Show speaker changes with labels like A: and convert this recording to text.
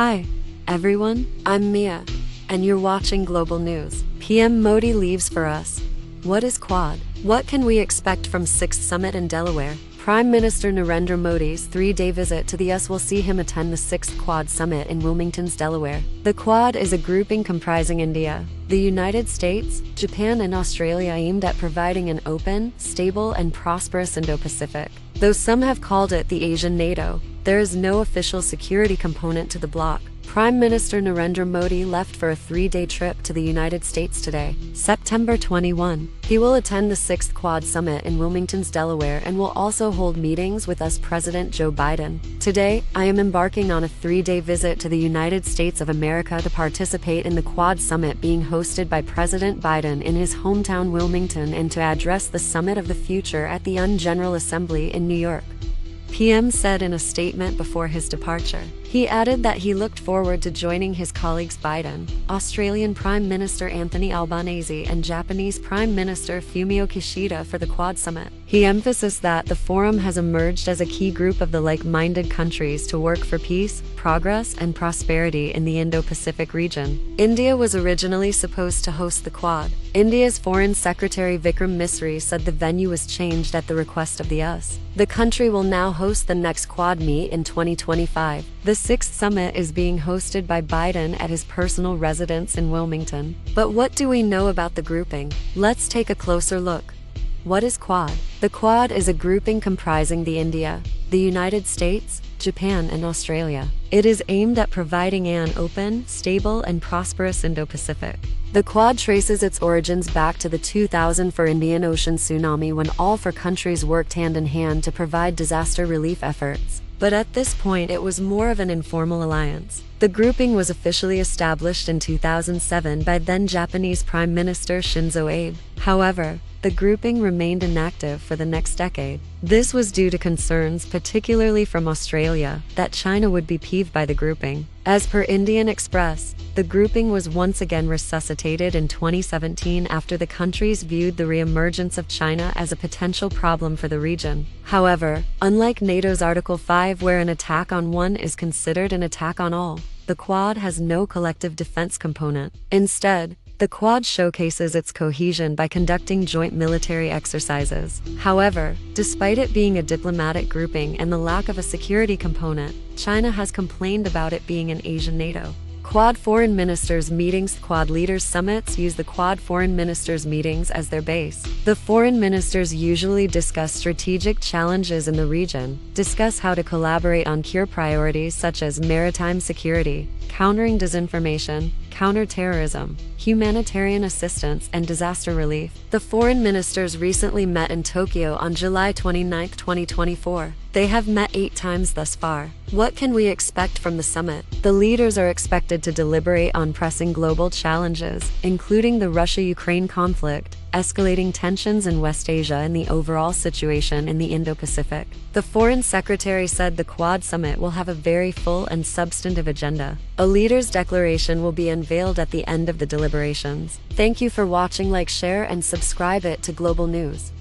A: Hi, everyone, I'm Mia, and you're watching Global News. PM Modi leaves for us. What is Quad? What can we expect from 6th Summit in Delaware? Prime Minister Narendra Modi's 3-day visit to the US will see him attend the 6th Quad Summit in Wilmington's, Delaware. The Quad is a grouping comprising India, the United States, Japan, and Australia aimed at providing an open, stable, and prosperous Indo-Pacific. Though some have called it the Asian NATO, there is no official security component to the bloc. Prime Minister Narendra Modi left for a 3-day trip to the United States today, September 21. He will attend the 6th Quad Summit in Wilmington's, Delaware, and will also hold meetings with US President Joe Biden. Today, I am embarking on a 3-day visit to the United States of America to participate in the Quad Summit being hosted by President Biden in his hometown Wilmington and to address the Summit of the Future at the UN General Assembly in New York. PM said in a statement before his departure. He added that he looked forward to joining his colleagues Biden, Australian Prime Minister Anthony Albanese, and Japanese Prime Minister Fumio Kishida for the Quad Summit. He emphasized that the forum has emerged as a key group of the like-minded countries to work for peace, progress, and prosperity in the Indo-Pacific region. India was originally supposed to host the Quad. India's Foreign Secretary Vikram Misri said the venue was changed at the request of the US. The country will now host the next Quad meet in 2025. The 6th Summit is being hosted by Biden at his personal residence in Wilmington. But what do we know about the grouping? Let's take a closer look. What is Quad? The Quad is a grouping comprising India, the United States, Japan, and Australia. It is aimed at providing an open, stable, and prosperous Indo-Pacific. The Quad traces its origins back to the 2004 Indian Ocean tsunami when all four countries worked hand in hand to provide disaster relief efforts. But at this point it was more of an informal alliance. The grouping was officially established in 2007 by then Japanese Prime Minister Shinzo Abe. However, the grouping remained inactive for the next decade. This was due to concerns, particularly from Australia, that China would be peeved by the grouping. As per Indian Express, the grouping was once again resuscitated in 2017 after the countries viewed the re-emergence of China as a potential problem for the region. However, unlike NATO's Article 5 where an attack on one is considered an attack on all, the Quad has no collective defense component. Instead, the Quad showcases its cohesion by conducting joint military exercises. However, despite it being a diplomatic grouping and the lack of a security component, China has complained about it being an Asian NATO. Quad Foreign Ministers meetings. Quad Leaders Summits use the Quad Foreign Ministers meetings as their base. The foreign ministers usually discuss strategic challenges in the region, discuss how to collaborate on key priorities such as maritime security, countering disinformation, counterterrorism, humanitarian assistance, and disaster relief. The foreign ministers recently met in Tokyo on July 29, 2024. They have met 8 times thus far. What can we expect from the summit? The leaders are expected to deliberate on pressing global challenges, including the Russia-Ukraine conflict, escalating tensions in West Asia, and the overall situation in the Indo-Pacific. The Foreign Secretary said the Quad Summit will have a very full and substantive agenda. A leader's declaration will be unveiled at the end of the deliberations. Thank you for watching. Like, share, and subscribe it to Global News.